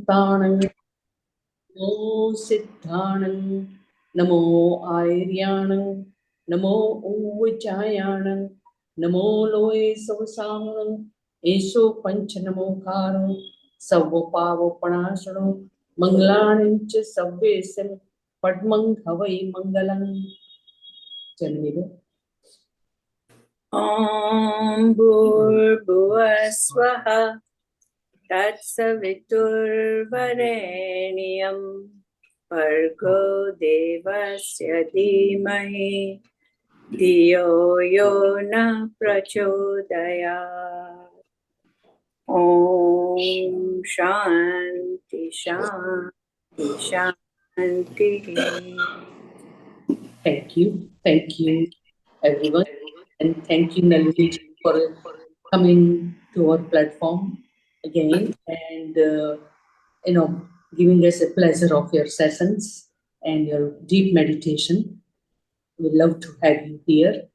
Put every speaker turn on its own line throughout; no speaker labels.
सिद्धाणं नमो सिद्धाणं नमो आर्याणं नमो ऊचायाणं नमो लोये सवसाहनं एषो पंच नमोकारो सर्वपावपणाशनो मंगलानि च सर्वेषां पद्मं हवै मंगलं। चलिए
ॐ भूर्भुवस्वः तत्सवितुर्वरेण्यं भर्गो देवस्य धीमहि धियो यो नः प्रचोदयात्। ॐ शान्ति शान्ति शान्तिः।
Thank you everyone, and thank you Nalini for coming to our platform again and giving us a pleasure of your sessions and your deep meditation. We love to have you here.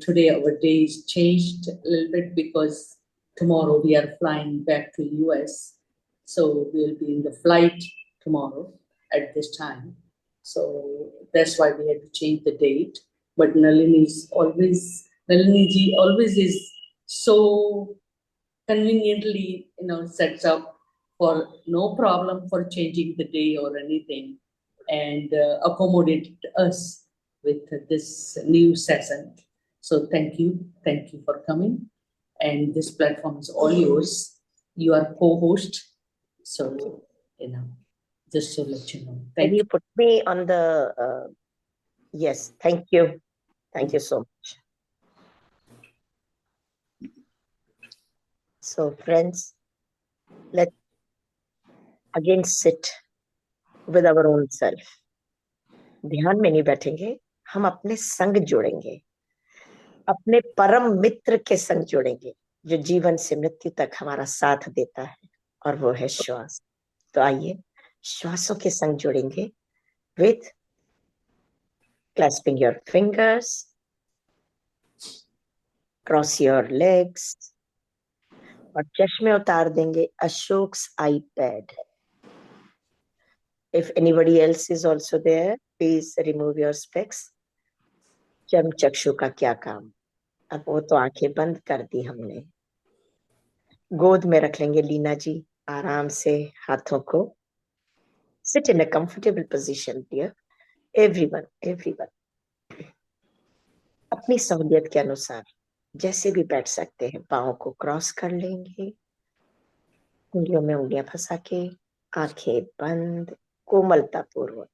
Today our day is changed a little bit because tomorrow we are flying back to US, so we'll be in the flight tomorrow at this time. So that's why we had to change the date. But Nalini ji always is so conveniently, sets up for no problem for changing the day or anything, and accommodated us with this new session. So thank you for coming, and this platform is all yours. You are co-host, so just to let you know.
Can you put me on the yes, thank you so much. So friends, let's again sit with our own self. ध्यान में नहीं बैठेंगे, हम अपने संग जुड़ेंगे, अपने परम मित्र के संग जुड़ेंगे जो जीवन से मृत्यु तक हमारा साथ देता है, और वो है श्वास। तो आइए श्वासों के संग जुड़ेंगे with clasping your fingers, cross your legs, और चश्मे उतार देंगे Ashoks iPad. If anybody else is also there, please remove your specs. चम चक्षु का क्या काम, अब वो तो आंखें बंद कर दी हमने। गोद में रख लेंगे लीना जी आराम से हाथों को। Sit in a comfortable position, dear. Everyone. अपनी सहूलियत के अनुसार जैसे भी बैठ सकते हैं, पाँव को क्रॉस कर लेंगे, उंगलियों में उंगलियां फंसा के, आंखें बंद, कोमलता पूर्वक।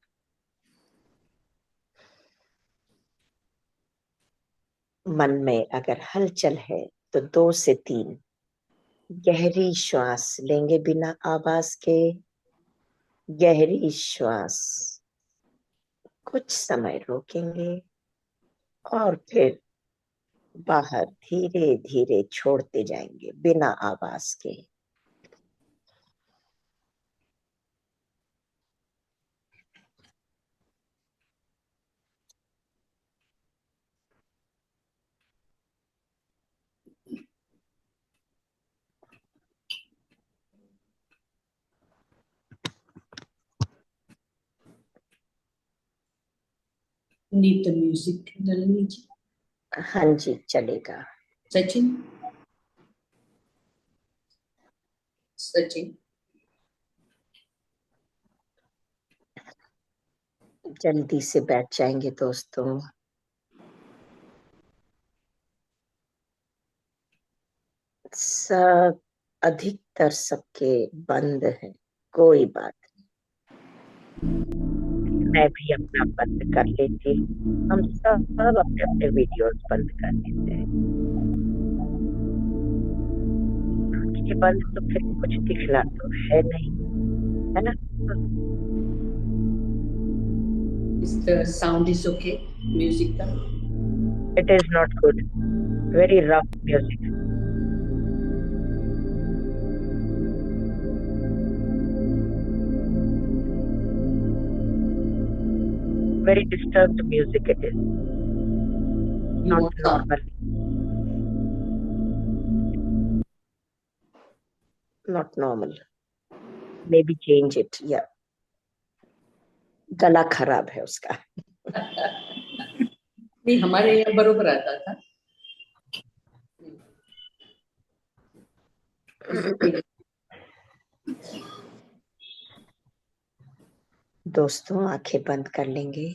मन में अगर हलचल है तो 2 से 3 गहरी श्वास लेंगे बिना आवाज के। गहरी श्वास कुछ समय रोकेंगे और फिर बाहर धीरे धीरे छोड़ते जाएंगे बिना आवाज के।
Need the music, Nalini ji?
हाँ जी, चलेगा।
Sachin?
जल्दी से बैठ जाएंगे दोस्तों। सब अधिकतर सबके बंद हैं, कोई बात नहीं, मैं भी अपना बंद कर लेती हूँ। हम सब अपने अपने वीडियोस बंद कर लेते हैं। ये बंद तो फिर कुछ दिखना तो है नहीं, है ना?
Is the sound is okay? Music का?
It is not good. Very rough music. Very disturbed music it is. Not normal. Not normal. May be change it, या गला खराब है उसका।
नहीं, हमारे यहाँ बरोबर आता था।
दोस्तों आंखें बंद कर लेंगे।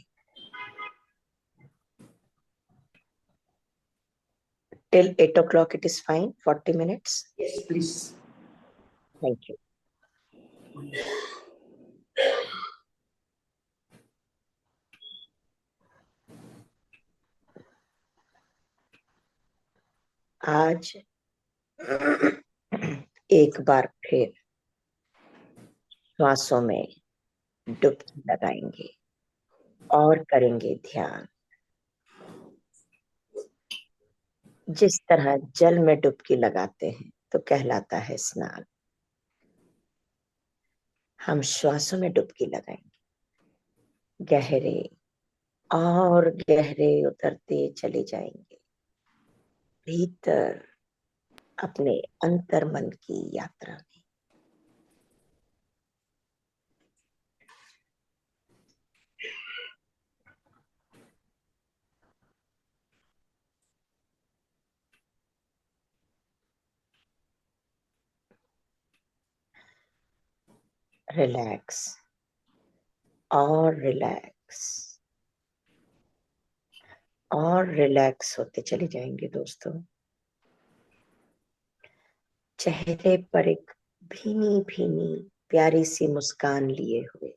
Till 8 o'clock it is fine, 40 minutes.
Yes, please.
Thank you. आज एक बार फिर श्वासों में डुबकी लगाएंगे और करेंगे ध्यान। जिस तरह जल में डुबकी लगाते हैं तो कहलाता है स्नान, हम श्वासों में डुबकी लगाएंगे, गहरे और गहरे उतरते चले जाएंगे भीतर अपने अंतर मन की यात्रा में। रिलैक्स और रिलैक्स और रिलैक्स होते चले जाएंगे दोस्तों। चेहरे पर एक भीनी भीनी प्यारी सी मुस्कान लिए हुए,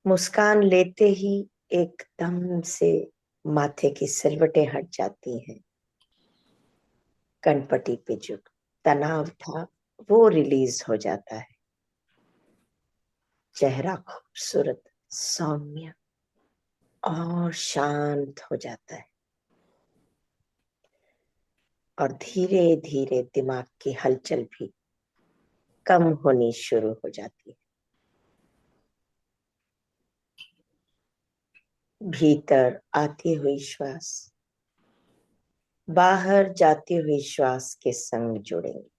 मुस्कान लेते ही एकदम से माथे की सिलवटें हट जाती हैं, कनपटी पे जो तनाव था वो रिलीज हो जाता है, चेहरा खूबसूरत, सौम्य और शांत हो जाता है, और धीरे धीरे दिमाग की हलचल भी कम होनी शुरू हो जाती है। भीतर आती हुई श्वास बाहर जाती हुई श्वास के संग जुड़ेंगे।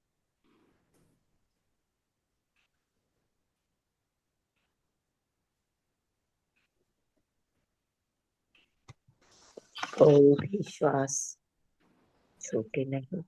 कोई भी श्वास छूटे नहीं।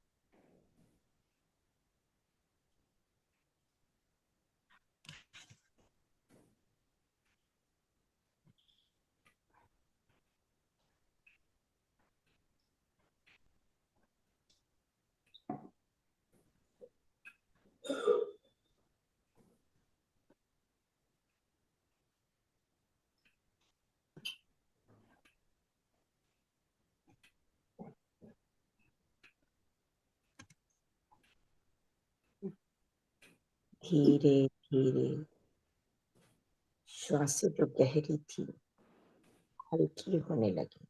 धीरे धीरे श्वासें जो गहरी थी हल्की होने लगी।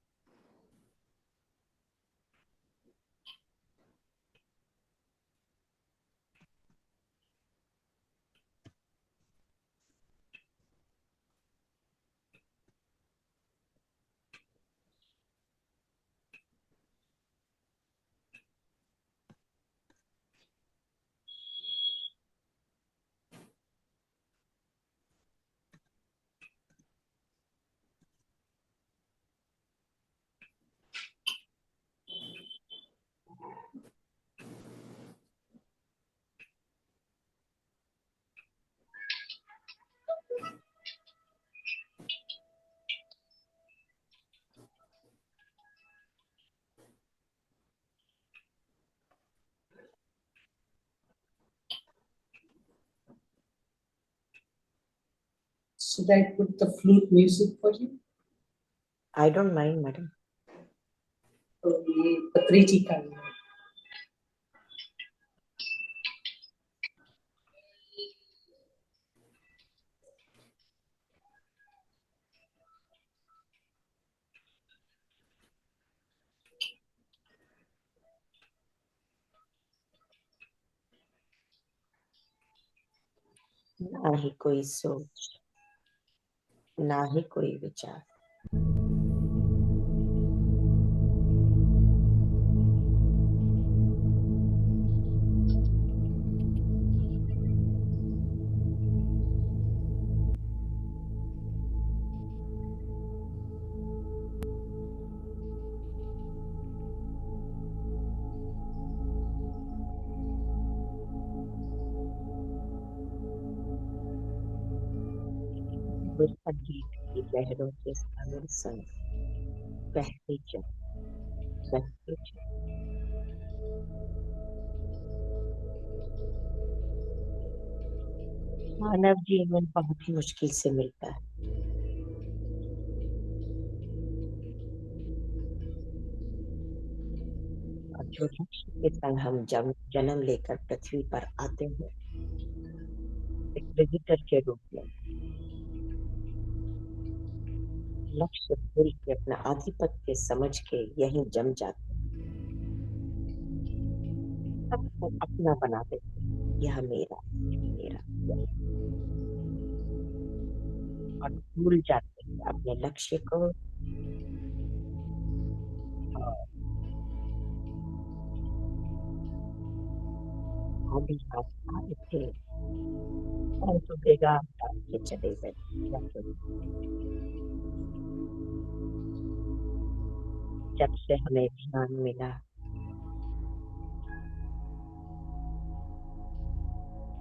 Should I put the flute music for you?
I don't mind, madam.
तो ये पत्री जी का है।
ना ही कोई सोच, ना ही कोई विचार, वे संगीत की लहरों के सागर संग बहते चल बहते चल। मानव जीवन बहुत ही मुश्किल से मिलता है, और जो लक्ष्य के संग हम जन्म लेकर पृथ्वी पर आते हैं एक विजिटर के रूप में, लक्ष्य भूल के अपना आधिपत्य समझ के यहीं जम जाते हैं, सबको अपना बना देते हैं, यह मेरा मेरा यह। और भूल जाते हैं अपने लक्ष्य को। और आदि हाथ आए थे और तो बेगाम डाल के चले गए, क्या करें। जब से हमें ध्यान मिला,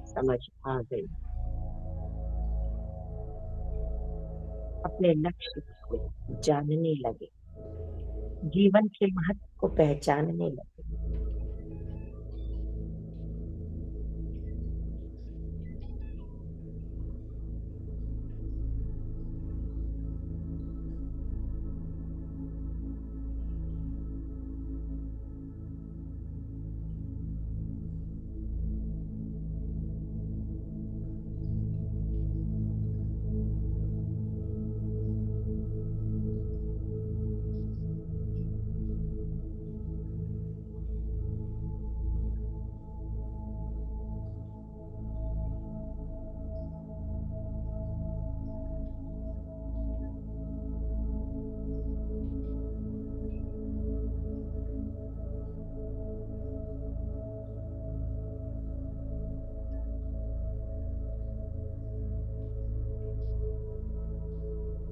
समझ आ गई, अपने लक्ष्य को जानने लगे, जीवन के महत्व को पहचानने लगे।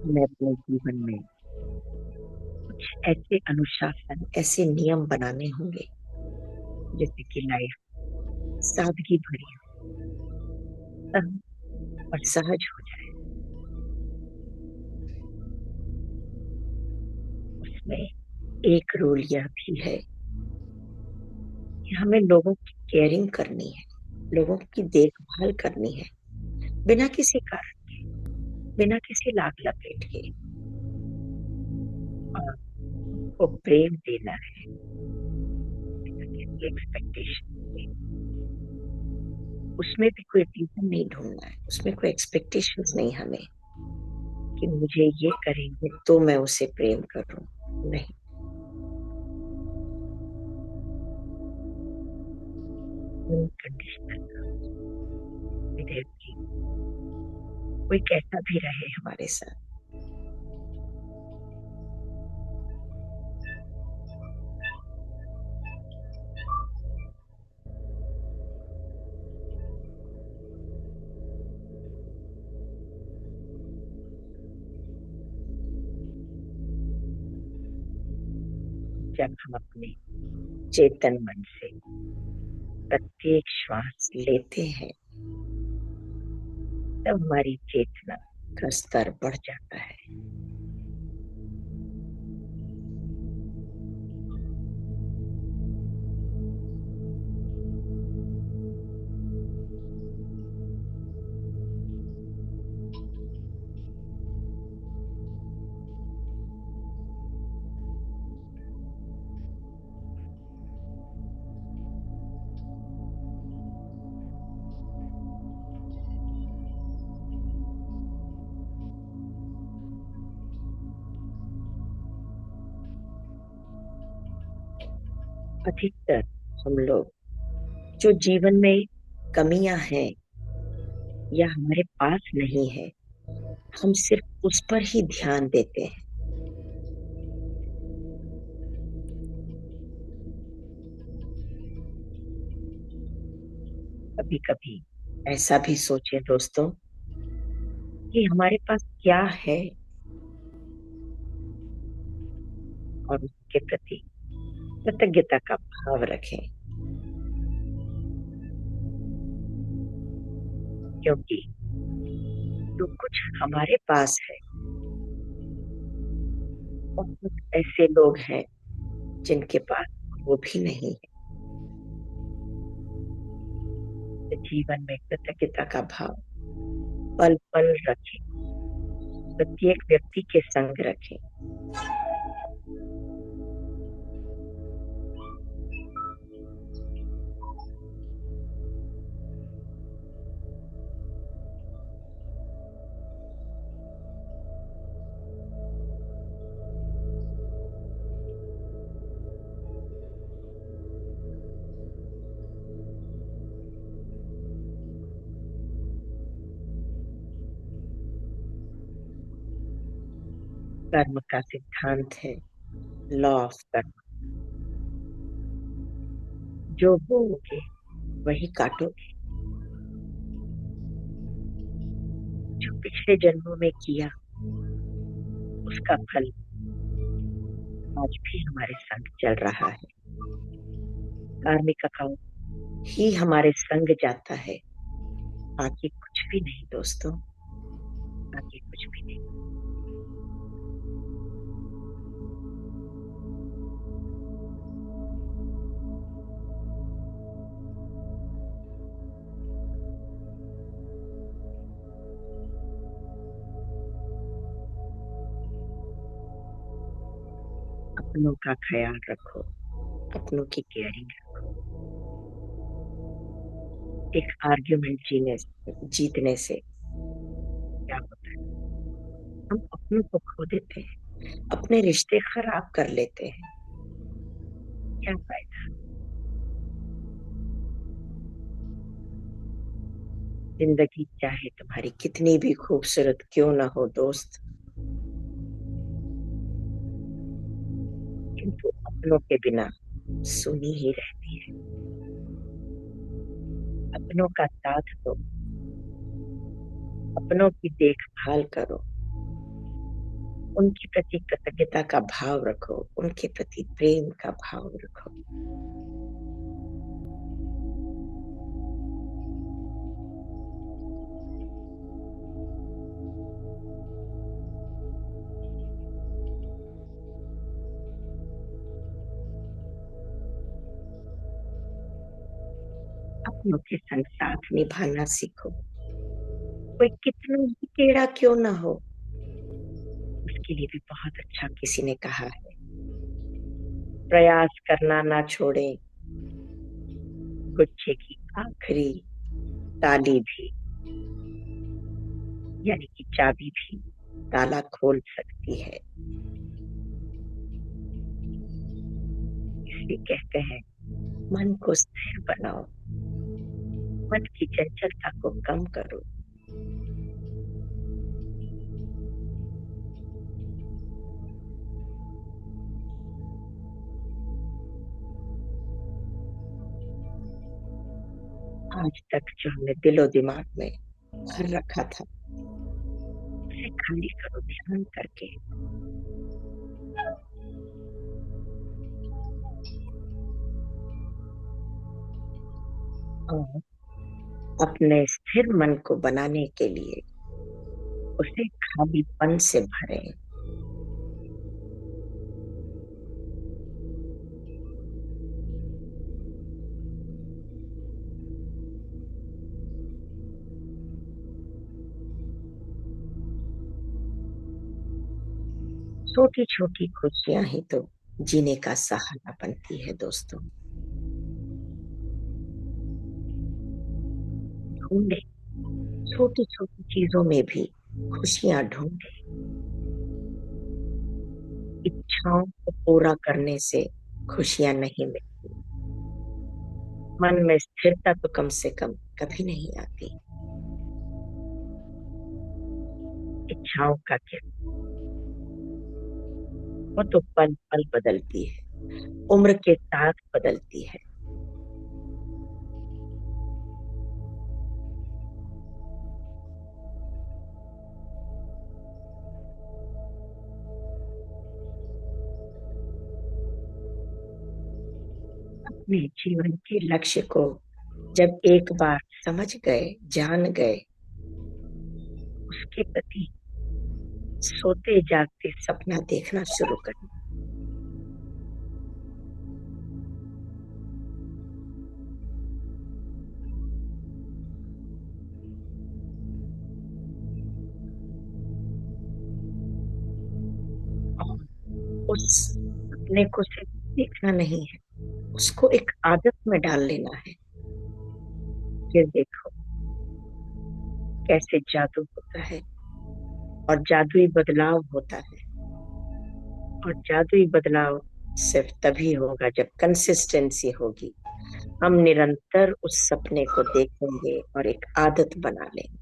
हमें अपने जीवन में ऐसे अनुशासन, ऐसे नियम बनाने होंगे जैसे कि लाइफ सादगी भरी हो, सरल और सहज हो जाए। उसमें एक रूल यह भी है कि हमें लोगों की केयरिंग करनी है, लोगों की देखभाल करनी है, बिना किसी कारण के, बिना किसी लाग लपेट के, और उनको प्रेम देना है बिना किसी एक्सपेक्टेशन के। उसमें भी कोई रीजन नहीं ढूंढना है, उसमें कोई एक्सपेक्टेशंस नहीं हमें कि मुझे ये करेंगे तो मैं उसे प्रेम करूं, नहीं। अनकंडीशनल विधेयक की कोई कैसा भी रहे हमारे साथ, जब हम अपने चेतन मन से प्रत्येक श्वास लेते हैं तब हमारी चेतना का स्तर बढ़ जाता है। अधिकतर हम लोग जो जीवन में कमियां हैं या हमारे पास नहीं है, हम सिर्फ उस पर ही ध्यान देते हैं। कभी कभी ऐसा भी सोचें दोस्तों कि हमारे पास क्या है और उसके प्रति कृतज्ञता का भाव रखें, क्योंकि जो कुछ हमारे पास है और कुछ ऐसे लोग हैं जिनके पास वो भी नहीं है। तो जीवन में कृतज्ञता का भाव पल पल रखें, प्रत्येक व्यक्ति के संग रखें। कर्म का सिद्धांत है लॉ ऑफ कर्म। जो बोओगे वही काटोगे। जो पिछले जन्मों में किया उसका फल आज भी हमारे संग चल रहा है। कार्मिक अकाउंट ही हमारे संग जाता है, बाकी कुछ भी नहीं दोस्तों, बाकी कुछ भी नहीं। अपनों का ख्याल रखो, अपनों की केयरिंग रखो। एक आर्ग्यूमेंट जीतने से क्या होता है? हम अपनों को खो देते हैं, अपने रिश्ते खराब कर लेते हैं। क्या फायदा? जिंदगी चाहे तुम्हारी कितनी भी खूबसूरत क्यों ना हो दोस्त, किंतु अपनों के बिना सुनी ही रहती है। अपनों का साथ दो, अपनों की देखभाल करो, उनके प्रति कृतज्ञता का भाव रखो, उनके प्रति प्रेम का भाव रखो। अपनों के संग साथ निभाना सीखो। कोई कितना ही टेढ़ा क्यों ना हो, उसके लिए भी बहुत अच्छा किसी ने कहा है, प्रयास करना ना छोड़ें, गुच्छे की आखिरी ताली भी यानी कि चाबी भी ताला खोल सकती है। इसलिए कहते हैं मन को स्थिर बनाओ, मन की चंचलता को कम करो। आज तक जो हमने दिलो दिमाग में भर रखा था उसे खाली करो ध्यान करके। और अपने स्थिर मन को बनाने के लिए उसे खालीपन से भरें। छोटी छोटी खुशियां ही तो जीने का सहारा बनती है दोस्तों। ढूंढे, छोटी छोटी चीजों में भी खुशियां ढूंढे। इच्छाओं को पूरा करने से खुशियां नहीं मिलती, मन में स्थिरता तो कम से कम कभी नहीं आती। इच्छाओं का क्या, वो तो पल पल बदलती है, उम्र के साथ बदलती है। अपने जीवन के लक्ष्य को जब एक बार समझ गए, जान गए, उसके प्रति सोते जागते सपना देखना शुरू करें। और उस सपने को सिर्फ देखना नहीं है, उसको एक आदत में डाल लेना है। फिर देखो कैसे जादू होता है और जादुई बदलाव होता है। और जादुई बदलाव सिर्फ तभी होगा जब कंसिस्टेंसी होगी। हम निरंतर उस सपने को देखेंगे और एक आदत बना लेंगे।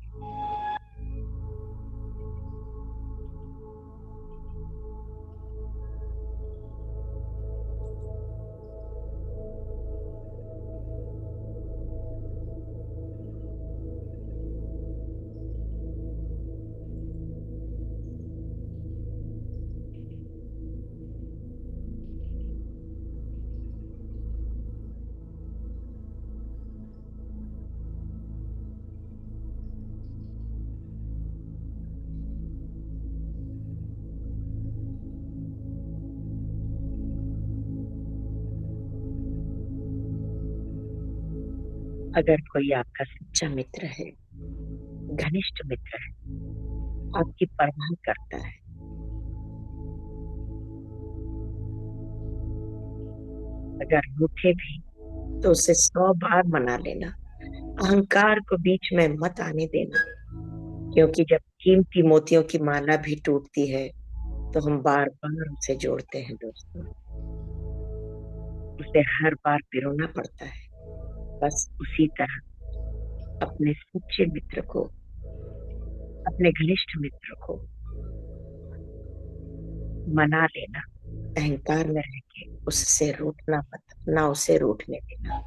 अगर कोई आपका सच्चा मित्र है, घनिष्ठ मित्र है, आपकी परवाह करता है, अगर रूठे भी तो उसे 100 बार मना लेना। अहंकार को बीच में मत आने देना, क्योंकि जब कीमती मोतियों की माला भी टूटती है तो हम बार बार उसे जोड़ते हैं दोस्तों। उसे हर बार पिरोना पड़ता है। बस उसी तरह अपने सच्चे मित्र को, अपने घनिष्ठ मित्र को मना लेना। अहंकार में रह के उससे रूठना मत, ना उसे रूठने देना।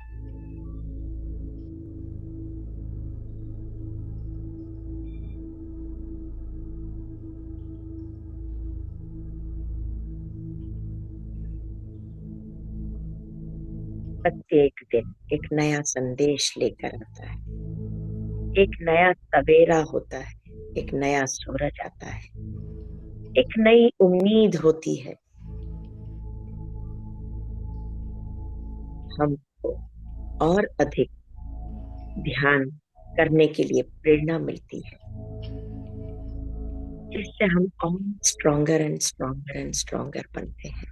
प्रत्येक दिन एक नया संदेश लेकर आता है, एक नया सवेरा होता है, एक नया सूरज आता है, एक नई उम्मीद होती है। हमको और अधिक ध्यान करने के लिए प्रेरणा मिलती है, जिससे हम और stronger and stronger and stronger बनते हैं।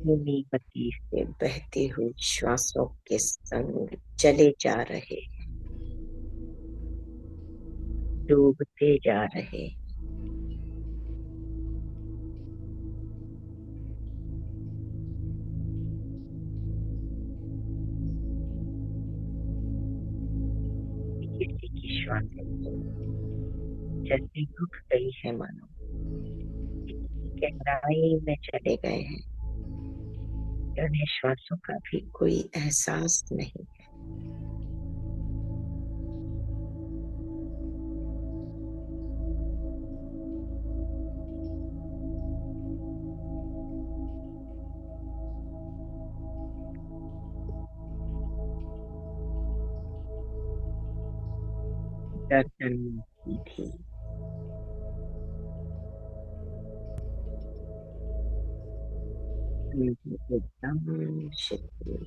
धीमी गति से बहती हुई श्वासों के संग चले जा रहे, डूबते जा रहे। किसी की श्वासें जैसे रुक गई है, मानो गहराई में चले गए हैं। उन्हें श्वासों का भी कोई एहसास नहीं। गर्दन सीधी, एकदम शिथिल।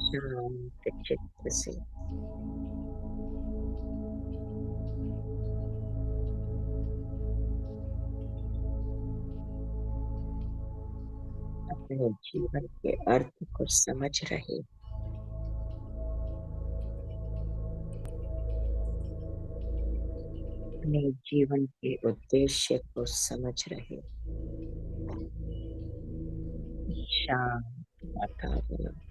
शांत चित्त से अपने जीवन के अर्थ को समझ रहे, अपने जीवन के उद्देश्य को समझ रहे। शांत वातावरण,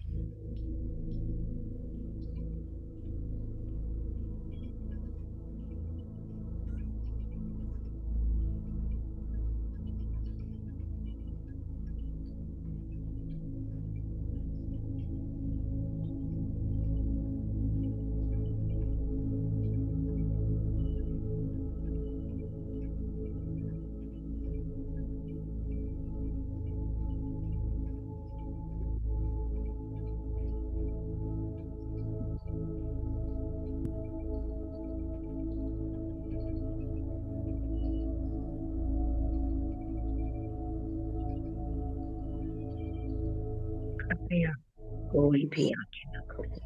कृपया कोई भी आंखें न खोले।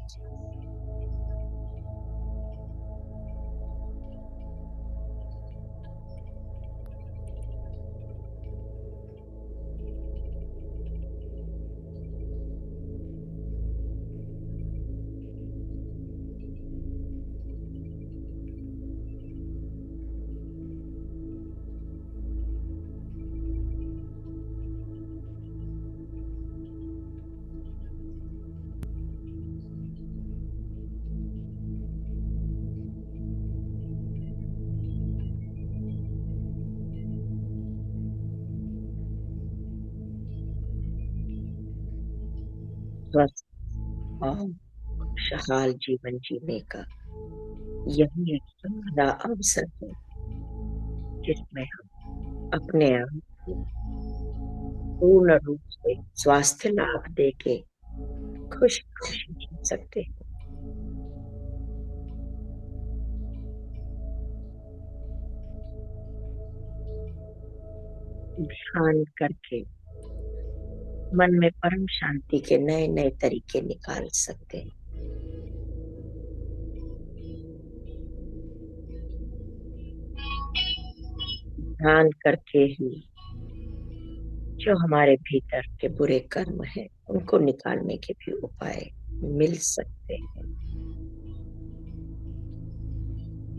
स्वस्थ और खुशहाल जीवन जीने का यही एक सुनहरा अवसर है, जिसमें हम अपने आप को पूर्ण रूप से स्वास्थ्य लाभ देके खुशी खुशी जी सकते हैं। ध्यान करके मन में परम शांति के नए नए तरीके निकाल सकते हैं। ध्यान करके ही जो हमारे भीतर के बुरे कर्म हैं, उनको निकालने के भी उपाय मिल सकते हैं।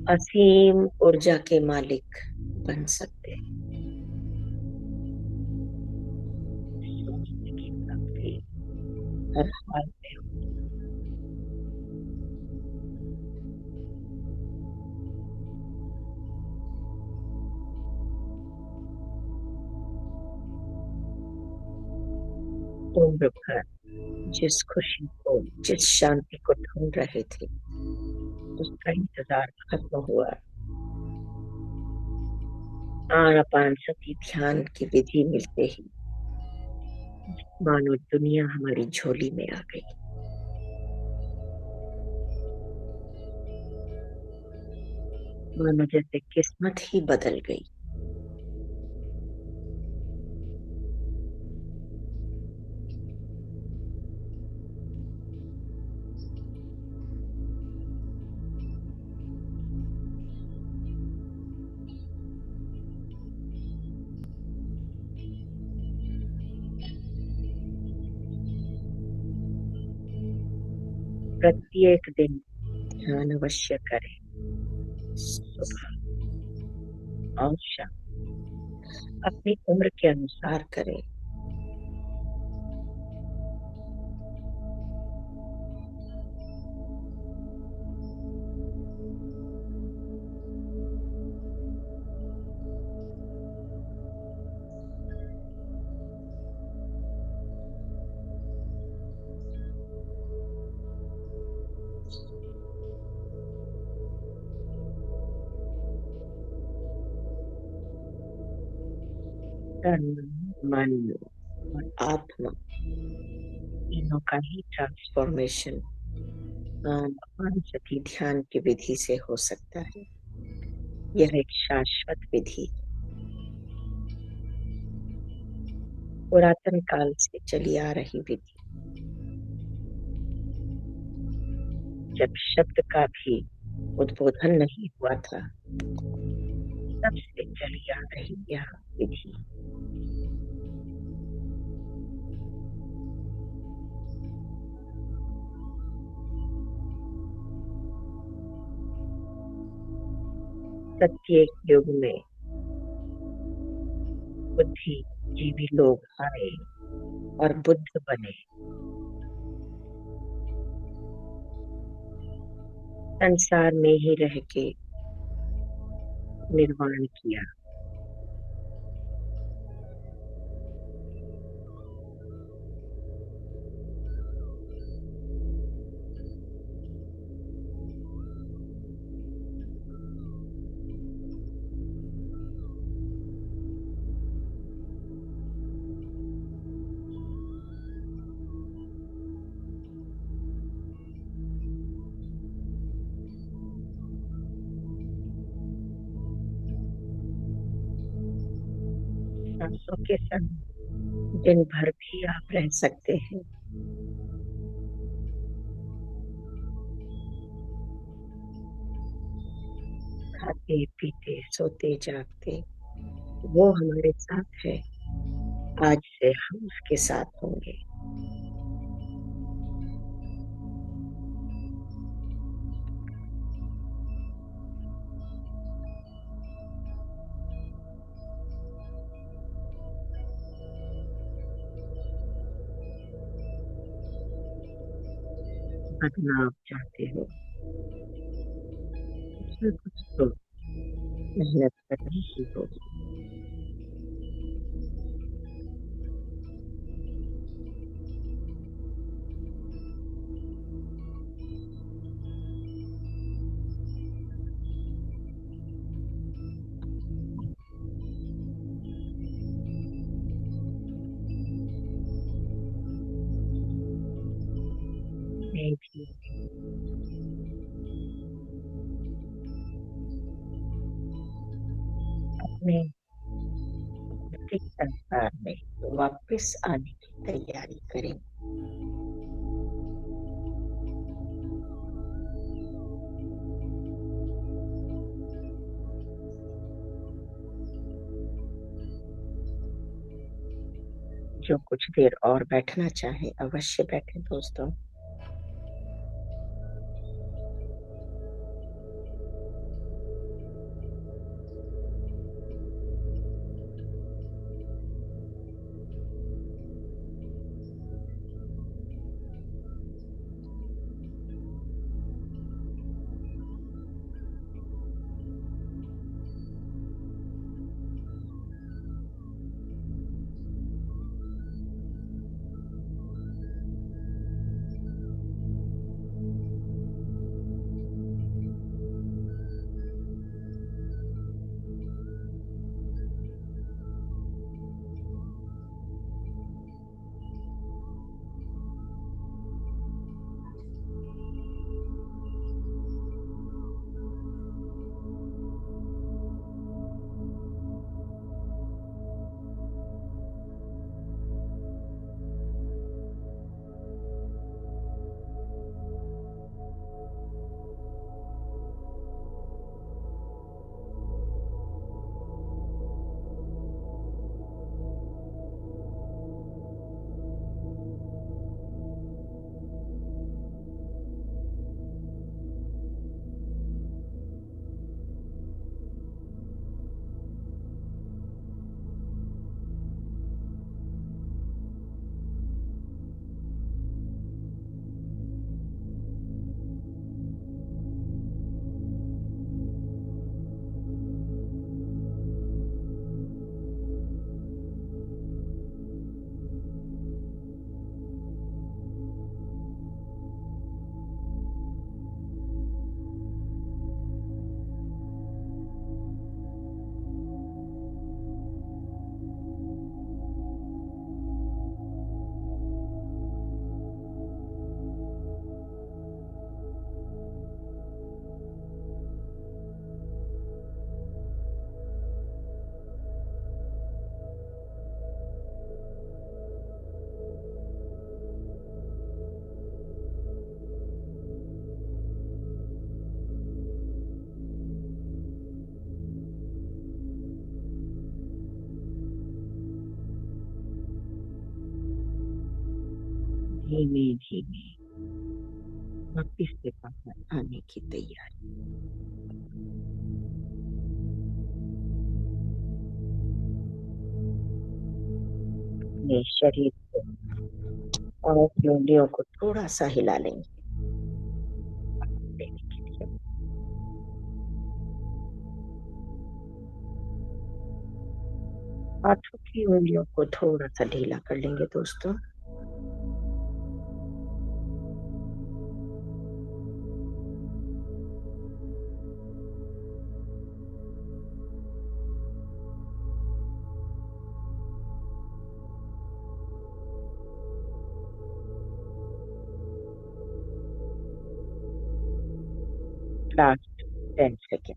असीम ऊर्जा के मालिक बन सकते हैं। जिंदगी काफी हर हाल में उम्र भर जिस खुशी को, जिस शांति को ढूंढ रहे थे, उसका इंतजार खत्म हुआ। आनापानसती ध्यान की विधि मिलते ही मानो दुनिया हमारी झोली में आ गई। मानो जैसे किस्मत ही बदल गई। प्रत्येक दिन ध्यान अवश्य करें, सुबह और शाम, अपनी उम्र के अनुसार करें। तन, मन और आत्मा तीनों का ही ट्रांसफॉर्मेशन आनापानसती ध्यान की विधि से हो सकता है। यह एक शाश्वत विधि, पुरातन काल से चली आ रही विधि। जब शब्द का भी उद्बोधन नहीं हुआ था, तब से चली आ रही यह विधि। प्रत्येक युग में बुद्धिजीवी लोग आए और बुद्ध बने, संसार में ही रह के निर्वाण किया। सांसों के संग दिन भर भी आप रह सकते हैं। खाते पीते सोते जागते वो हमारे साथ है। आज से हम उसके साथ होंगे। बदलाव चाहते हो, उसमें कुछ तो मेहनत करनी ही होगी। मैं भी अपने भौतिक संसार में वापस आने की तैयारी करें। जो कुछ देर और बैठना चाहे अवश्य बैठे दोस्तों। धीमे धीमे वापिस से बाहर आने की तैयारी। अपने शरीर को और अपनी उंगलियों को थोड़ा सा हिला लेंगे देने के लिए। हाथों की उंगलियों को थोड़ा सा ढीला कर लेंगे दोस्तों। Last 10 second.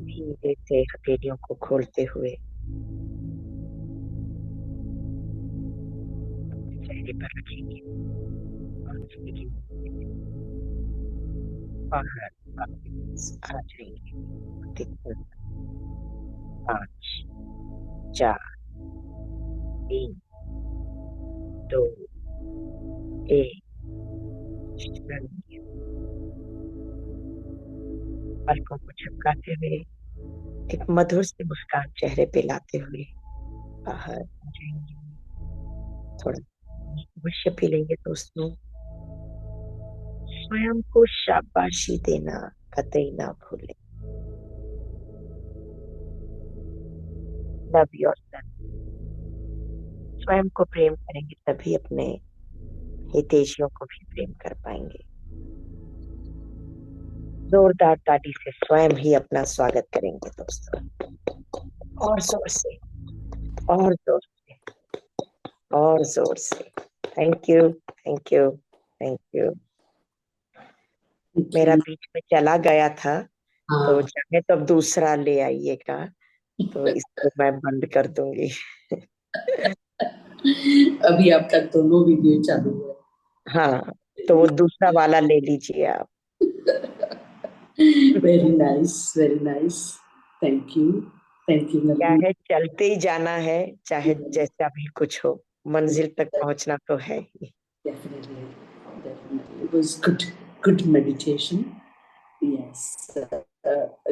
धीरे से हथेलियों को खोलते हुए चेहरे पर रखेंगे और speaking बाहर वापस आ जाएंगे। कितना? 5 4 3 2 1। पलकों को झपकाते हुए एक मधुर सी मुस्कान चेहरे पे लाते हुए बाहर आ जाएंगे। थोड़ा अवश्य पी लेंगे दोस्तों। स्वयं को शाबाशी देना कतई ना भूलें। Love yourself. स्वयं को प्रेम करेंगे तभी अपने हितैषियों को भी प्रेम कर पाएंगे। जोरदार ताली से स्वयं ही अपना स्वागत करेंगे दोस्तों। और जोर से, और जोर से, और जोर से। Thank you, thank you, thank you. मेरा बीच में चला गया था, तो
हाँ,
चाहे तो अब दूसरा ले आइएगा, तो इसको मैं बंद कर दूंगी।
अभी आपका दोनों वीडियो चालू है।
हाँ, तो वो दूसरा वाला ले लीजिए आप।
Very nice, very nice. Thank you, thank you
क्या
नलिनी।
है, चलते ही जाना है, चाहे जैसा भी कुछ हो, मंजिल तक पहुंचना तो है ही।
Definitely, definitely. It was good meditation. Yes.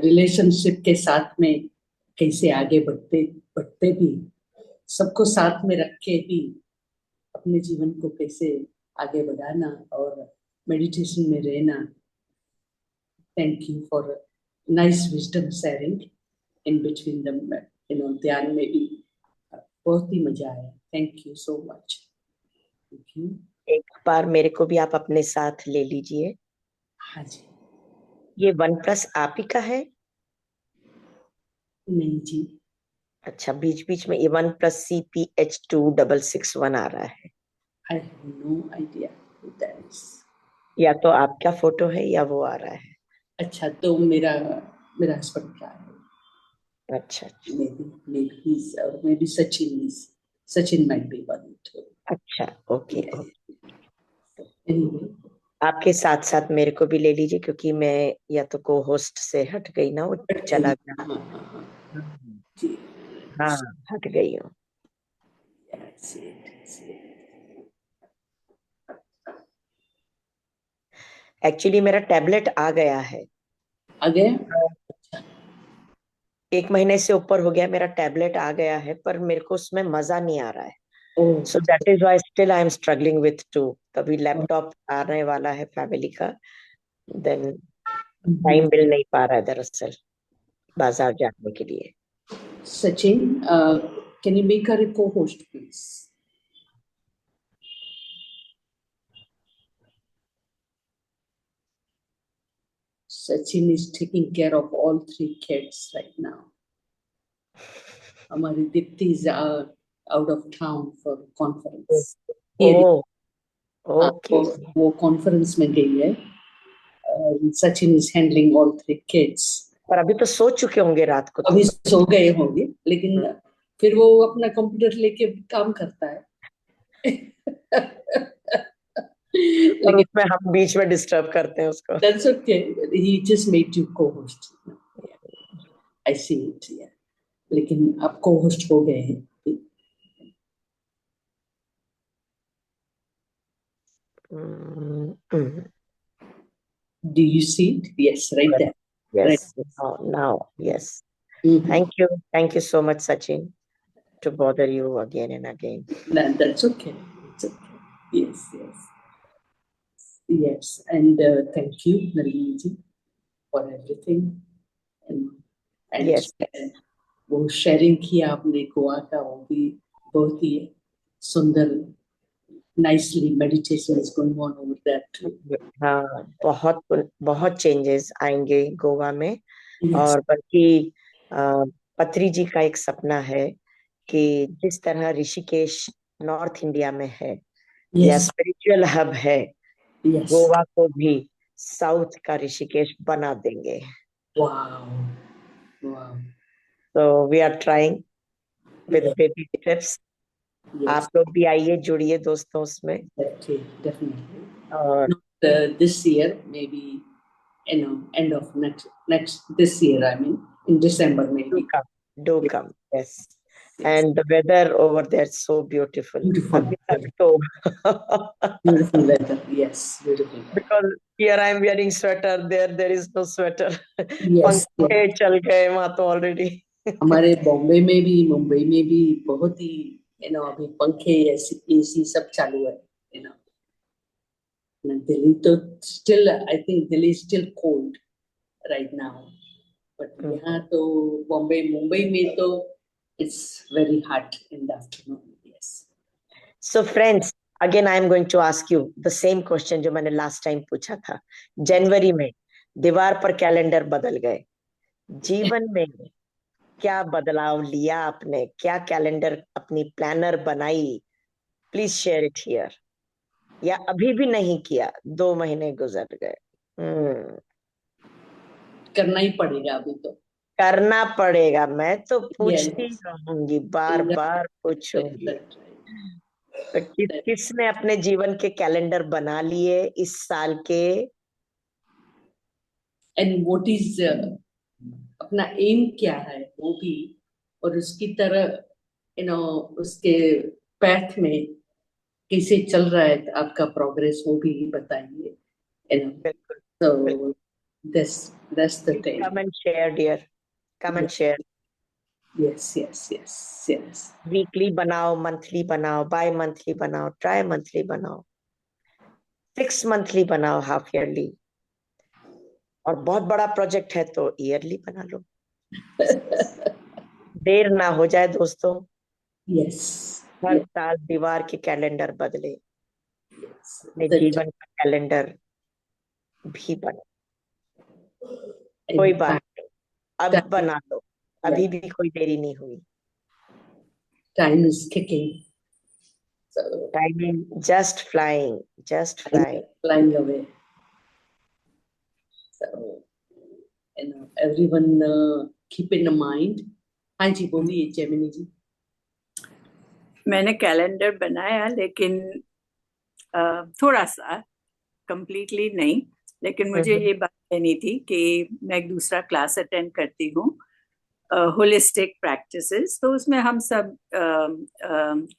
Relationship के साथ में कैसे आगे बढ़ते बढ़ते भी, सबको साथ में रख के भी अपने जीवन को कैसे आगे बढ़ाना और मेडिटेशन में रहना। Thank you for nice wisdom sharing in between the, ध्यान में भी बहुत ही मजा आया। Thank you so much. Thank you.
एक बार मेरे को भी आप अपने साथ ले लीजिए।
हाँ जी।
ये OnePlus आप ही का है?
नहीं जी।
अच्छा, बीच बीच में ये OnePlus CPH2661 आ रहा है।
I have no idea who that is.
या तो आपका फोटो है या वो आ रहा है।
अच्छा, तो मेरा मेरा हस्बैंड का है।
अच्छा
maybe he's, or maybe Sachin is. Sachin might be one too.
अच्छा, ओके
Yeah.
ओके।
Anyway,
आपके साथ साथ मेरे को भी ले लीजिए, क्योंकि मैं या तो को होस्ट से हट गई ना, वो चला गया।
हाँ हाँ हाँ
हम्म,
जी।
हाँ, हट गई हूँ।
That's it, that's it.
Actually मेरा टैबलेट आ गया है।
आ गया?
1 महीने से ऊपर हो गया, मेरा टैबलेट आ गया है, पर मेरे को उसमें मजा नहीं आ रहा है।
Oh,
so that is why still I am struggling with too. तभी लैपटॉप आने वाला है फैमिली का, देन टाइम मिल नहीं पा रहा है दरअसल बाजार जाने के लिए।
Sachin, can you make her a co-host, please? Sachin is taking care of all 3 kids right now. हमारी Deepti is out of town for conference.
ओ
हाँ,
ओके।
वो कॉन्फ्रेंस में गई है। Sachin is handling all 3 kids.
पर अभी तो सो चुके होंगे रात को तो।
अभी सो गए होंगे, लेकिन फिर वो अपना कंप्यूटर लेके काम करता है।
और
लेकिन
उसमें हम बीच में डिस्टर्ब करते हैं उसको।
that's okay. He just made you co-host. I see it. Yeah. लेकिन आप co-host हो गए हैं। Do you see it? Yes, right there. Right.
Yes, now, yes.
Mhm.
Thank you so much, Sachin, to bother you again and again.
That's okay. It's okay. Yes, yes. Yes, and thank you, Nalini ji, for everything. And
Yes.
वो sharing किया आपने गोवा का, वो भी बहुत ही सुंदर, nicely meditation is going on over there too.
हाँ, बहुत चेंजेस आएंगे गोवा में।
Yes.
और बल्कि पत्री जी का एक सपना है कि जिस तरह ऋषिकेश नॉर्थ इंडिया में है या
Yes.
स्पिरिचुअल हब है,
Yes.
गोवा को भी साउथ का ऋषिकेश बना देंगे।
Wow. Wow.
So we are trying with
Yeah.
baby steps.
Yes.
आप लोग भी आइए, जुड़िए दोस्तों उसमें।
Okay, definitely.
और
Not this year, maybe, end of next this year. I mean, in December maybe.
do come, yes. And the weather over there is so beautiful.
Beautiful.
अभी तक तो
Beautiful weather. Yes, beautiful.
because here I am wearing sweater, there is no sweater.
Yes.
पंखे चल गए वहां तो already.
हमारे बॉम्बे में भी, मुंबई में भी बहुत ही अभी पंखे, एसी सब चालू है। दिल्ली तो still, I think Delhi still cold right now, but यहाँ तो बॉम्बे, मुंबई में तो it's very hot in the afternoon. Yes.
So friends, again I am going to ask you the same question जो मैंने last time पूछा था। जनवरी में दीवार पर कैलेंडर बदल गए, जीवन में क्या बदलाव लिया आपने, क्या कैलेंडर अपनी प्लानर बनाई? Please share it here. या अभी भी नहीं किया, 2 महीने गुजर गए?
करना ही पड़ेगा अभी तो।
करना पड़ेगा। मैं तो पूछती
Yes.
रहूंगी, बार बार पूछूंगी। तो किसने अपने जीवन के कैलेंडर बना लिए इस साल के?
एंड व्हाट इज अपना एम क्या है वो भी, और उसकी तरह उसके पैथ में कैसे चल रहा है आपका प्रोग्रेस, वो भी बताइए। So that's the thing.
Come and share, dear. Come and share.
Yes, yes, yes, yes.
Weekly बनाओ, मंथली बनाओ, बाय मंथली बनाओ, ट्राई मंथली बनाओ, 6 मंथली बनाओ, हाफ ईयरली, और बहुत बड़ा प्रोजेक्ट है तो ईयरली बना लो। देर ना हो जाए दोस्तों।
Yes.
हर साल दीवार के कैलेंडर बदले,
Yes.
अपने जीवन का कैलेंडर भी बने। कोई बात नहीं, अब बना लो, अभी भी कोई देरी नहीं हुई।
Time is ticking. So
Timing just flying,
flying away. So everyone keep in mind. हाँ जी, बोलिए जेमिनी जी।
मैंने कैलेंडर बनाया, लेकिन थोड़ा सा, कंप्लीटली नहीं। लेकिन मुझे ये बात कहनी थी कि मैं एक दूसरा क्लास अटेंड करती हूँ, होलिस्टिक प्रैक्टिसेस। तो उसमें हम सब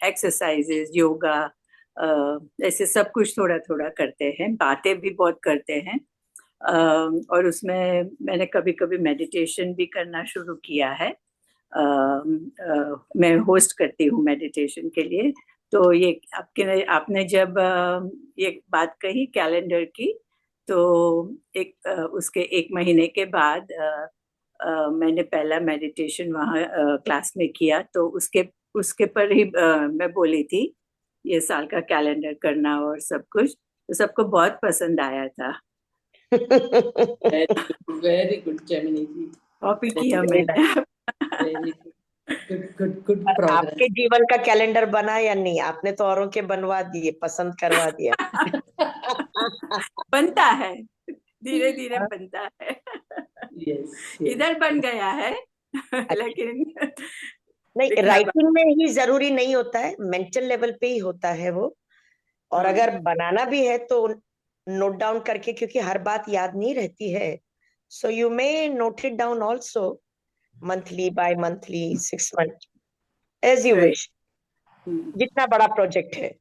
एक्सरसाइजेज, योगा, ऐसे सब कुछ थोड़ा थोड़ा करते हैं, बातें भी बहुत करते हैं। और उसमें मैंने कभी कभी मेडिटेशन भी करना शुरू किया है। मैं होस्ट करती हूँ मेडिटेशन के लिए। तो ये आपने जब ये बात कही कैलेंडर की, तो उसके 1 महीने के बाद मैंने पहला मेडिटेशन वहाँ क्लास में किया। तो उसके पर ही मैं बोली थी ये साल का कैलेंडर करना और सब कुछ। तो सबको बहुत पसंद आया था।
वेरी गुड जेमिनी जी,
कॉपी किया मैंने।
Very good progress.
आपके जीवन का कैलेंडर बना या नहीं? आपने तो औरों के बनवा दिए, पसंद करवा दिया।
बनता है, धीरे धीरे बनता है।
yes.
इधर बन गया है। लेकिन
नहीं, राइटिंग में ही जरूरी नहीं होता है, मेंटल लेवल पे ही होता है वो। और अगर बनाना भी है तो नोट डाउन करके, क्योंकि हर बात याद नहीं रहती है। So you may note it down also, monthly, bimonthly, 6 month, as you wish, जितना बड़ा प्रोजेक्ट है।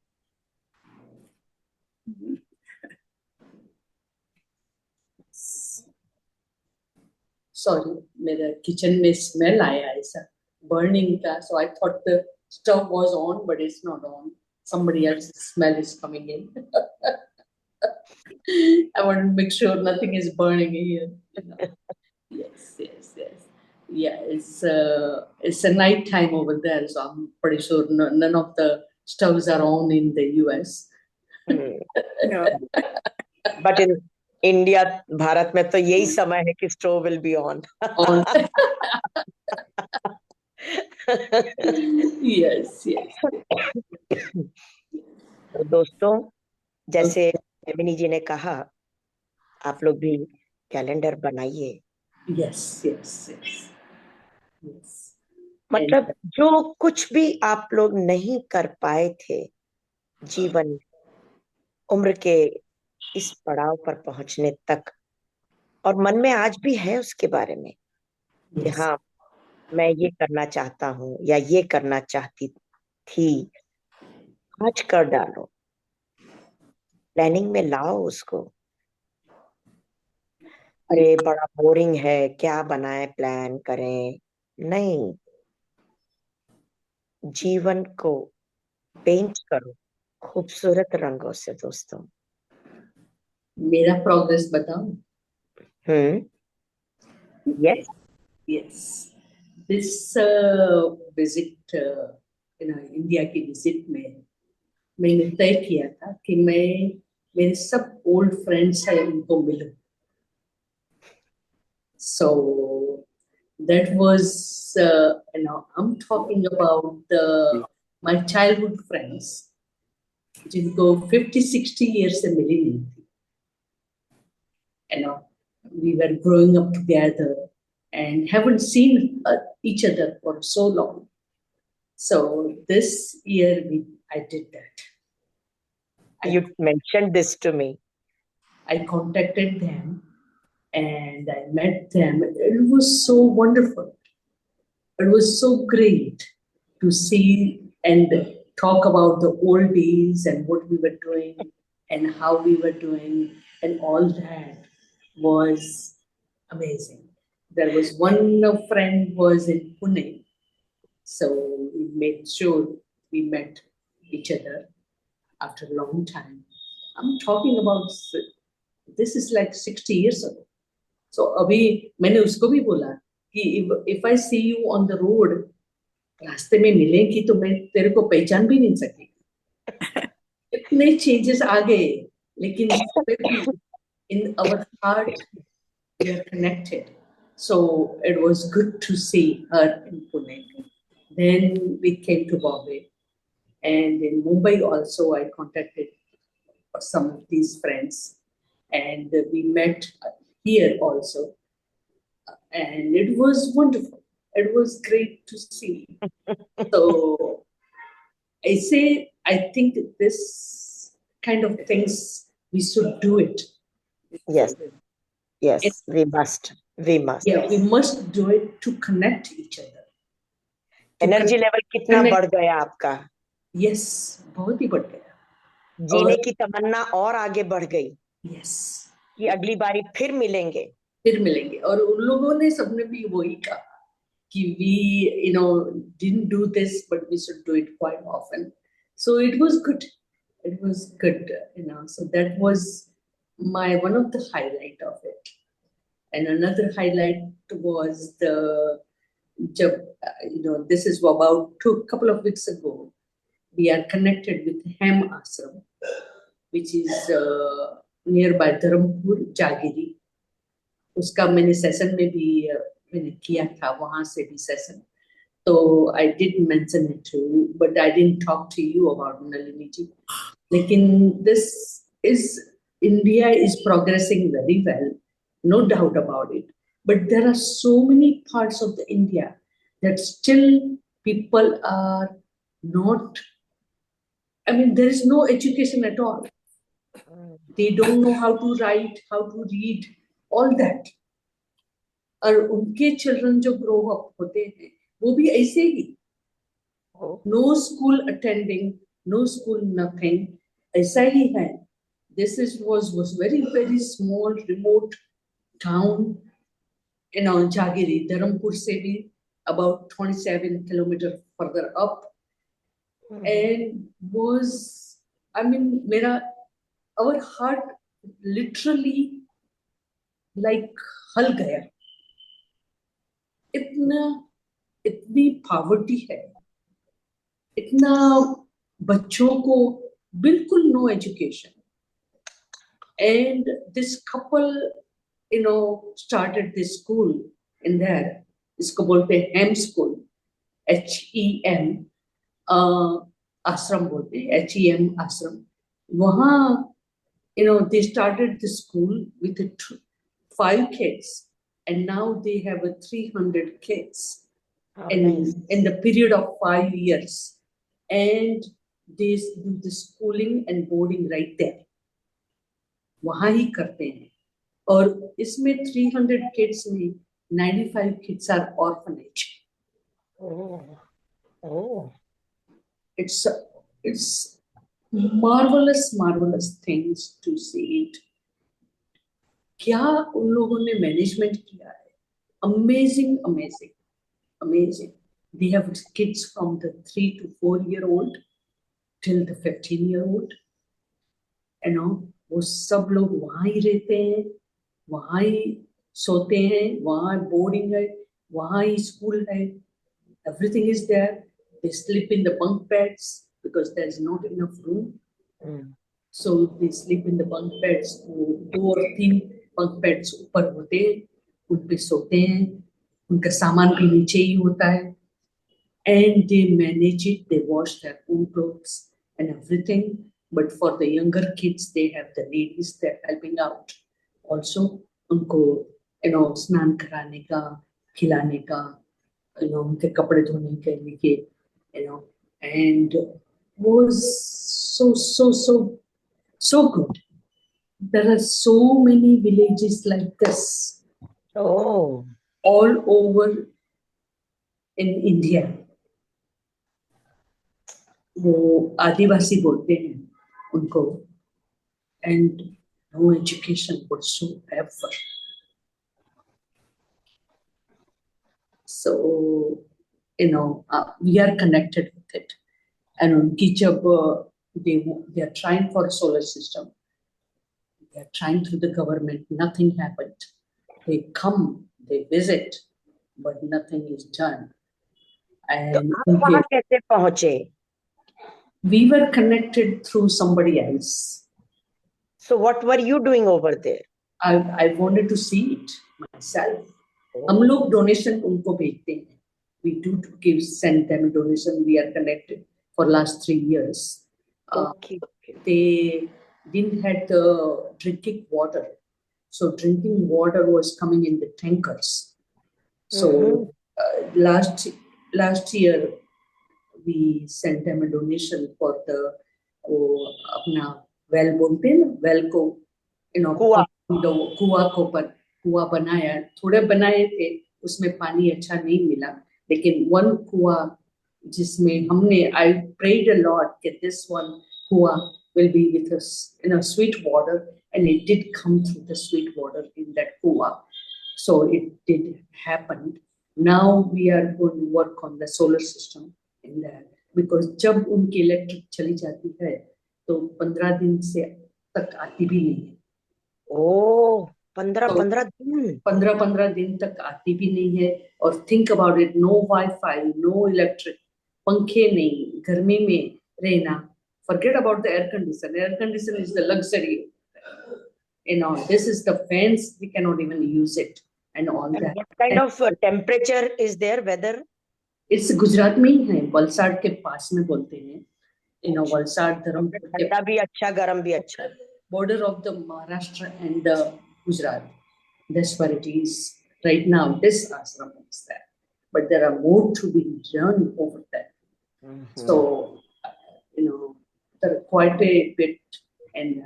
sorry, मेरा kitchen में smell आया ऐसा burning का, so I thought the stove was on, but it's not on. Somebody else's smell is coming in. I want to make sure nothing is burning here. Yes. Yeah, it's a night time over there, so I'm pretty sure none of the stoves are on in the US.
No.
But in India, Bharat में तो यही समय है कि stove will be on.
On. Yes.
तो दोस्तों, जैसे यामिनी जी ने कहा, आप लोग भी कैलेंडर बनाइए.
Yes.
मतलब जो कुछ भी आप लोग नहीं कर पाए थे जीवन उम्र के इस पड़ाव पर पहुंचने तक, और मन में आज भी है उसके बारे में कि
Yes.
हाँ, मैं ये करना चाहता हूँ या ये करना चाहती थी, आज कर डालो, प्लानिंग में लाओ उसको. अरे बड़ा बोरिंग है, क्या बनाए, प्लान करें? नहीं, जीवन को पेंट करो खूबसूरत रंगों से दोस्तों.
मेरा प्रोग्रेस बताऊं?
Yes.
Yes. This visit, India की विजिट में मैंने तय किया था कि मैं मेरे सब ओल्ड फ्रेंड्स हैं उनको मिलूं. So that was, I'm talking about my childhood friends, जिनको 50-60 years से मिली नहीं थी. We were growing up together and haven't seen each other for so long. So this year I did that.
You mentioned this to me.
I contacted them and I met them. It was so wonderful. It was so great to see and talk about the old days and what we were doing and how we were doing, and all that was amazing. There was one friend was in Pune, so we made sure we met each other after a long time. I'm talking about, this is like 60 years ago. So अभी मैंने उसको भी बोला कि if I see you on the road, रास्ते में मिलेंगी तो मैं तेरे को पहचान भी नहीं सकेगी. इतने चेंजेस आ गए, लेकिन in our heart we are connected. So it was good to see her in Pune. Then we came to Bombay, and in Mumbai also I contacted some of these friends, and we met here also, and it was wonderful. It was great to see. So I think this kind of things we should do it.
Yes, we must.
Yeah, we must do it to connect each other.
Energy level कितना बढ़ गया आपका?
Yes, बहुत ही बढ़ गया.
जीने की तमन्ना और आगे बढ़ गई.
Yes.
कि अगली बारी फिर मिलेंगे.
और उन लोगों ने सबने भी वही कहा कि we didn't do this, but we should do it quite often. So it was good. So that was one of the highlight of it. And another highlight was this is about a couple of weeks ago, we are connected with Hem Ashram, which is nearby Dharampur, Jagiri. उसका मैंने session में भी मैंने किया था, वहां से भी session. So I did mention it to you, but I didn't talk to you about Nalini ji. Lekin India is progressing very well, no doubt about it. But there are so many parts of the India that still people are not, there is no education at all. They don't know how to write, how to read, all that. और उनके children जो grow up होते हैं वो भी ऐसे ही, no school attending, no school nothing, ऐसा ही है. This was very, very small, remote town, Jagiri, Dharampur se bhi about 27 kilometers further up, and was, I mean, our heart literally like हल गया. इतनी पॉवर्टी है, इतना बच्चों को बिल्कुल no education, and this couple started this school in there. इसको बोलते हैं HEM school, HEM, आश्रम बोलते हैं, HEM आश्रम. वहाँ they started the school with 5 kids, and now they have 300 kids in the period of 5 years, and they do the schooling and boarding right there. वहाँ ही करते हैं. और इसमें 300 kids में 95 kids are orphanage. It's marvelous things to see it. क्या उन लोगों ने मैनेजमेंट किया है. Amazing. They have kids from the 3 to 4-year-old till the 15-year-old. वो सब लोग वहाँ ही रहते हैं, वहाँ ही सोते हैं, वहाँ बोर्डिंग है, वहाँ ही स्कूल है. Everything is there. They sleep in the bunk beds because there's not enough room. So they sleep in the bunk beds. 2 or 3 bunk beds ऊपर होते हैं, उन पे सोते हैं, उनका सामान भी नीचे ही होता है. And they manage it. They wash their own clothes and everything. But for the younger kids, they have the ladies that are helping out. Also, उनको स्नान कराने का, खिलाने का, उनके कपड़े धोने के लिए, and was so good. There are so many villages like this. All over in India. वो आदिवासी बोलते हैं उनको, and no education whatsoever. So we are connected with it. And उनकी जब they are trying for a solar system, they are trying through the government, nothing happened. They come, they visit, but nothing is done. And
वहाँ कैसे पहुँचे?
We were connected through somebody else.
So what were you doing over there?
I wanted to see it myself. हम लोग donation उनको भेजते हैं. We do send them a donation. We are connected for last 3 years.
Okay.
They didn't have the drinking water, so drinking water was coming in the tankers. So last year we sent them a donation for the अपना well बोलते हैं ना, well को कुआं बनाया, थोड़े बनाए थे, उसमें पानी अच्छा नहीं मिला, लेकिन one कुआं जिसमें हमने I prayed a lot that this one कुआं will be with us sweet water, and it did come through the sweet water in that kuwa. So it did happen. Now we are going to work on the solar system in that, because जब उनकी electric चली जाती है तो 15 दिन से तक आती भी नहीं है. 15 दिन तक आती भी नहीं है. और think about it, no Wi-Fi, no electric, पंखे नहीं, गर्मी में रहना. Forget about the air conditioner. Air conditioner is the luxury. This is the fans. We cannot even use it and all that.
What kind of temperature is there? Weather?
It's Gujarat में ही है, वलसाड के पास में बोलते हैं. वलसाड धर्मपुर के
ठंडा भी अच्छा, गरम भी अच्छा.
Border of the Maharashtra and Gujarat. That's where it is right now. This ashram is there, but there are more to be done over there. So there are quite a bit, and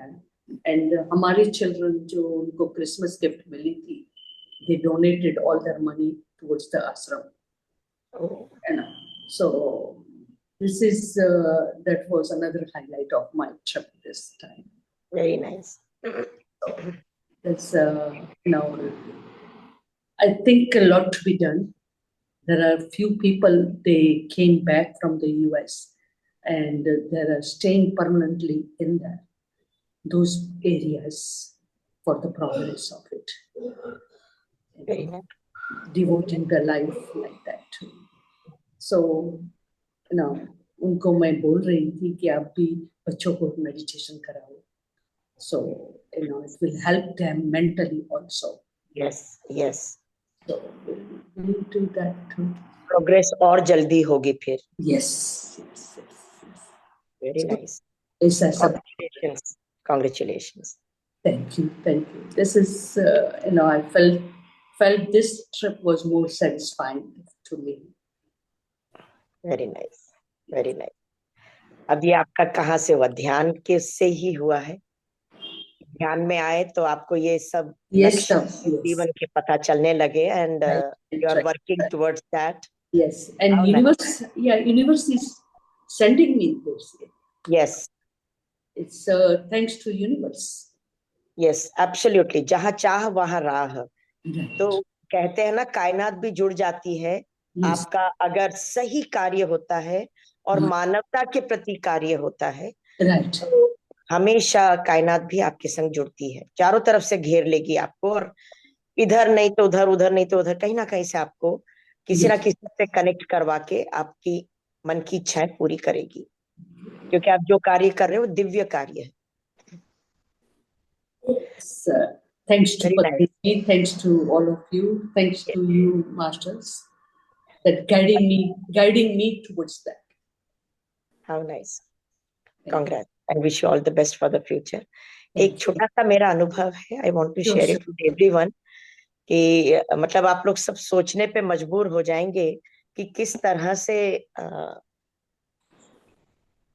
हमारे children जो उनको Christmas gift मिली थी, they donated all their money towards the ashram. So this is that was another highlight of my trip this time.
Very nice.
That's I think a lot to be done. There are few people, they came back from the US and they are staying permanently in those areas for the progress of it.
Very nice.
Devoting their life like that too. So, उनको मैं बोल रही थी कि आप भी बच्चों को मेडिटेशन कराओ. So, it will help them mentally also.
Yes, yes.
So, we'll do that too.
Progress और जल्दी होगी फिर.
Yes.
Very nice.
ऐसा सब.
Congratulations. Congratulations.
Thank you. This is, I felt this trip was more satisfying to me.
Very nice. Very nice. अब ये आपका कहाँ से हुआ? ध्यान के से ही हुआ है? ध्यान में आए तो आपको ये सब लक्ष्य जीवन के पता चलने लगे and you are working towards that.
Yes, and universe is sending me this.
Yes.
It's thanks to universe.
Yes, absolutely. जहाँ चाह वहाँ राह. तो कहते हैं ना, कायनात भी जुड़ जाती है. आपका अगर सही कार्य होता है और मानवता के प्रति कार्य होता है, तो हमेशा कायनात भी आपके संग जुड़ती है. चारों तरफ से घेर लेगी आपको और इधर नहीं तो उधर, उधर नहीं तो उधर, कहीं ना कहीं से आपको किसी ना किसी से कनेक्ट करवा के आपकी मन की इच्छाएं पूरी करेगी, क्योंकि आप जो कार्य कर रहे हो दिव्य कार्य है.
Thanks to Padmini, thanks to all of you, thanks to you masters, that guiding me towards that.
How nice. Congrats and wish you all the best for the future. एक छोटा सा मेरा अनुभव है, I want to share it with everyone, कि मतलब आप लोग सब सोचने पे मजबूर हो जाएंगे कि किस तरह से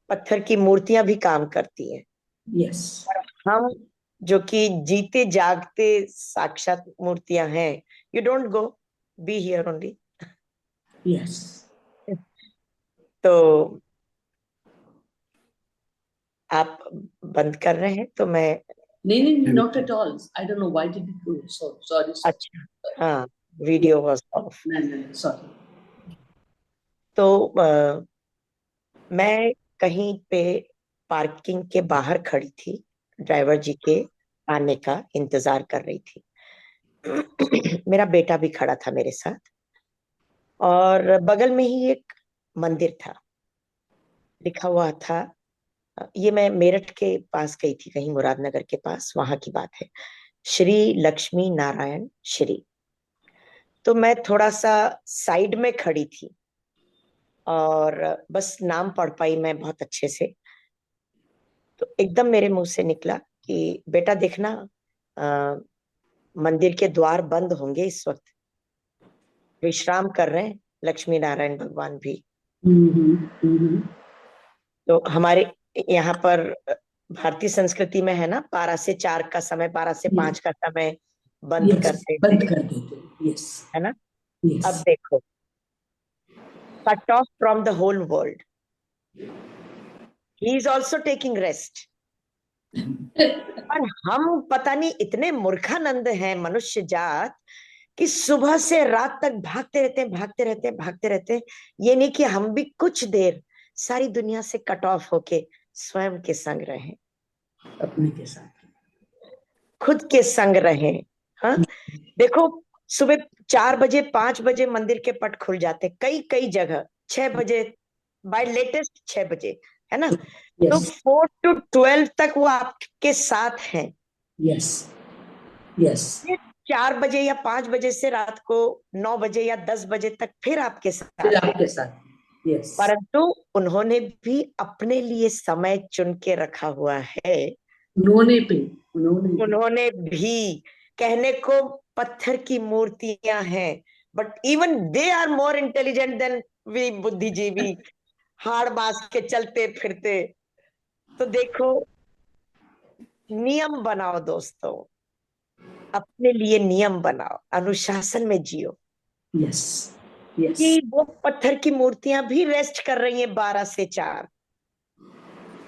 पत्थर की मूर्तियां भी काम करती हैं.
Yes.
हम जो कि जीते जागते साक्षात मूर्तियां हैं. You don't go, be here only.
Yes.
तो आप बंद कर रहे हैं तो मैं
नहीं, not at all. I don't know why did you do it. So sorry.
अच्छा, हाँ, वीडियो was off.
नहीं, sorry.
तो मैं कहीं पे पार्किंग के बाहर खड़ी थी, ड्राइवर जी के आने का इंतजार कर रही थी. मेरा बेटा भी खड़ा था मेरे साथ और बगल में ही एक मंदिर था. लिखा हुआ था, ये मैं मेरठ के पास गई थी, कहीं मुरादनगर के पास, वहां की बात है, श्री लक्ष्मी नारायण श्री. तो मैं थोड़ा सा साइड में खड़ी थी और बस नाम पढ़ पाई मैं बहुत अच्छे से. तो एकदम मेरे मुंह से निकला कि बेटा देखना, मंदिर के द्वार बंद होंगे इस वक्त, विश्राम कर रहे हैं लक्ष्मी नारायण भगवान भी. तो हमारे यहाँ पर भारतीय संस्कृति में है ना, 12 से 4 का समय, 12 से 5 का समय बंद कर देते, है ना. अब देखो, cut off from the whole world, he is also taking rest. और हम पता नहीं इतने मूर्खानंद हैं मनुष्य जात कि सुबह से रात तक भागते रहते हैं. ये नहीं कि हम भी कुछ देर सारी दुनिया से कट ऑफ होके स्वयं के संग रहें,
अपने के साथ,
खुद के संग रहें. हाँ, देखो सुबह 4 बजे 5 बजे मंदिर के पट खुल जाते, कई जगह 6 बजे, बाय लेटेस्ट 6 बजे, है ना. तो 4 to 12 तक वो आपके साथ हैं.
यस.
4 बजे या 5 बजे से रात को 9 बजे या 10 बजे तक फिर आपके साथ.
Yes.
परंतु उन्होंने भी अपने लिए समय चुन के रखा हुआ है. उन्होंने भी, कहने को पत्थर की मूर्तियां हैं, but even they are more intelligent than we बुद्धिजीवी, हाड़ बास के चलते फिरते. तो देखो, नियम बनाओ दोस्तों, अपने लिए नियम बनाओ, अनुशासन में जियो.
Yes.
कि वो पत्थर की मूर्तियां भी रेस्ट कर रही हैं 12 से 4,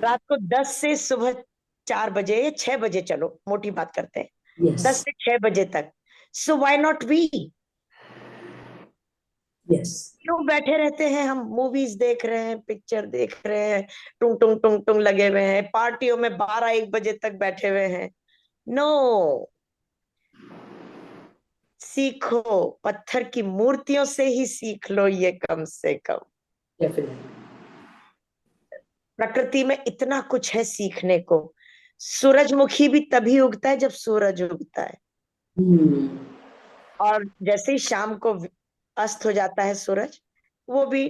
रात को 10 से सुबह 4 बजे या 6 बजे, चलो मोटी बात करते हैं, 10 से 6 बजे तक. So why not we?
Yes.
क्यों बैठे रहते हैं हम, मूवीज देख रहे हैं, पिक्चर देख रहे हैं, टुंग टुंग टुंग टुंग लगे हुए हैं, पार्टियों में 12-1 बजे तक बैठे हुए हैं। नो, सीखो, पत्थर की मूर्तियों से ही सीख लो ये कम से कम।
Definitely.
प्रकृति में इतना कुछ है सीखने को। सूरजमुखी भी तभी उगता है जब सूरज उगता है,
Hmm.
और जैसे ही शाम को अस्त हो जाता है सूरज, वो भी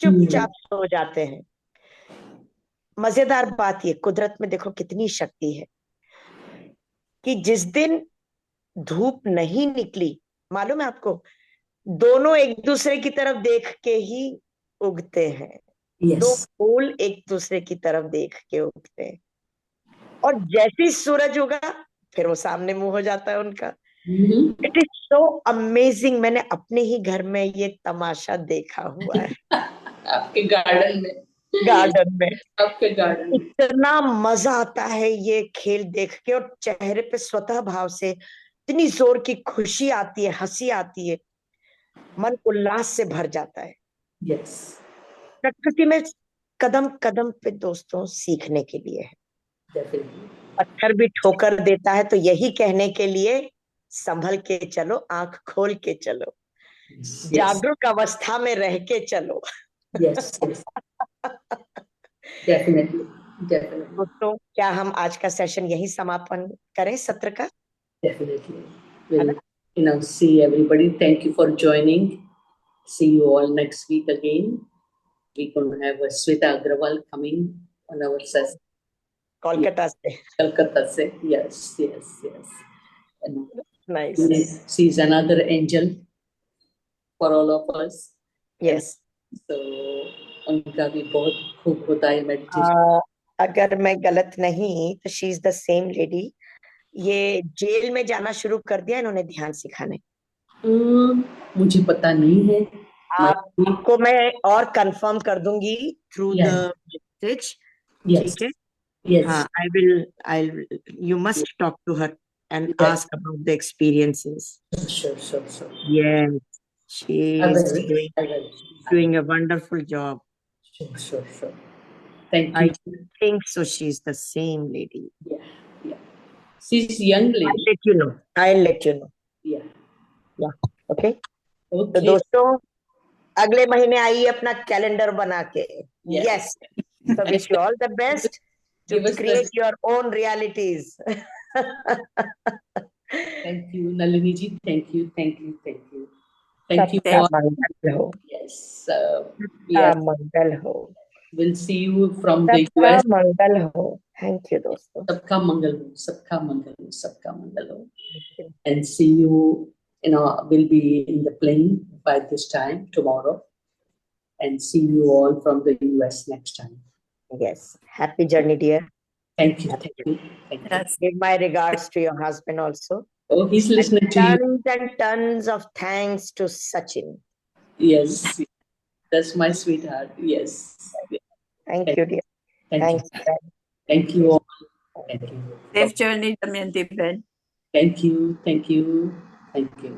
चुपचाप सो जाते हैं। मजेदार बात ये, कुदरत में देखो कितनी शक्ति है कि जिस दिन धूप नहीं निकली, मालूम है आपको, दोनों एक दूसरे की तरफ देख के ही उगते हैं। दो
Yes.
फूल एक दूसरे की तरफ देख के उगते हैं, और जैसे ही सूरज उगा फिर वो सामने मुंह हो जाता है उनका।
Mm-hmm.
It is so amazing. मैंने अपने ही घर में ये तमाशा देखा हुआ है,
आपके गार्डन में,
गार्डन में।
आपके गार्डन में।
इतना मजा आता है ये खेल देख के, और चेहरे पे स्वतः भाव से इतनी जोर की खुशी आती है, हंसी आती है, मन उल्लास से भर जाता है।
Yes.
प्रकृति में कदम कदम पे दोस्तों सीखने के लिए है।
Definitely.
पत्थर भी ठोकर देता है तो यही कहने के लिए, संभल के चलो, आंख खोल के चलो,
Yes.
जागरूक अवस्था में रह के चलो।
Yes. Yes. Definitely. Definitely.
दोस्तों, क्या हम आज का सेशन यही समापन करें, सत्र का?
Definitely. We'll see everybody. Thank you for joining. See you all next week again. We're going to have Sweta Agrawal coming on our session.
Kolkata से।
Kolkata se. Yes, yes, yes. And
nice.
she's another angel for all of us.
Yes.
So उनका भी बहुत खूब होता है meditation.
अगर मैं गलत नहीं तो she is the same lady, ये जेल में जाना शुरू कर दिया इन्होंने ध्यान सिखाने।
मुझे पता नहीं है।
आपको मैं और कंफर्म कर दूंगी through the
Yes.
Message,
Yes.
ठीक है?
Yes.
हाँ, I you must talk to her and
Yes.
Ask about the experiences.
Sure, sure, sure.
Yes, she
I
is
will. I will.
doing a wonderful job.
Sure, sure, sure. Thank
I
you.
think so, she is the same lady.
Yeah, yeah. She's young
I'll
lady.
let you know. I'll let you know.
Yeah.
Yeah. Okay. तो
Okay.
दोस्तों, अगले महीने आइए अपना calendar बना के।
Yes.
Yes. So wish you all the best to
Give us
create
the.
your own realities.
Thank you, Nalini ji. Thank you, thank you, thank you. Thank you
सबका
for.
मंगल हो।
Yes.
सबका
Yes.
मंगल हो।
We'll see you from the
सबका
US.
मंगल हो। Thank you दोस्तों।
सबका मंगल हो, सबका मंगल हो, सबका मंगल हो. And see you, we'll be in the plane by this time tomorrow. And see you all from the US next time.
Yes. Happy journey, dear.
Thank you, thank you, thank you.
Yes.
Give my regards to your husband also.
Oh, he's listening to you.
Tons and tons of thanks to Sachin.
Yes, that's my sweetheart. Yes.
Thank you, dear.
Thank
Thanks.
you. Thank you all. Thank you.
Safe journey, Damayanti Ben.
Thank you, thank you, thank you.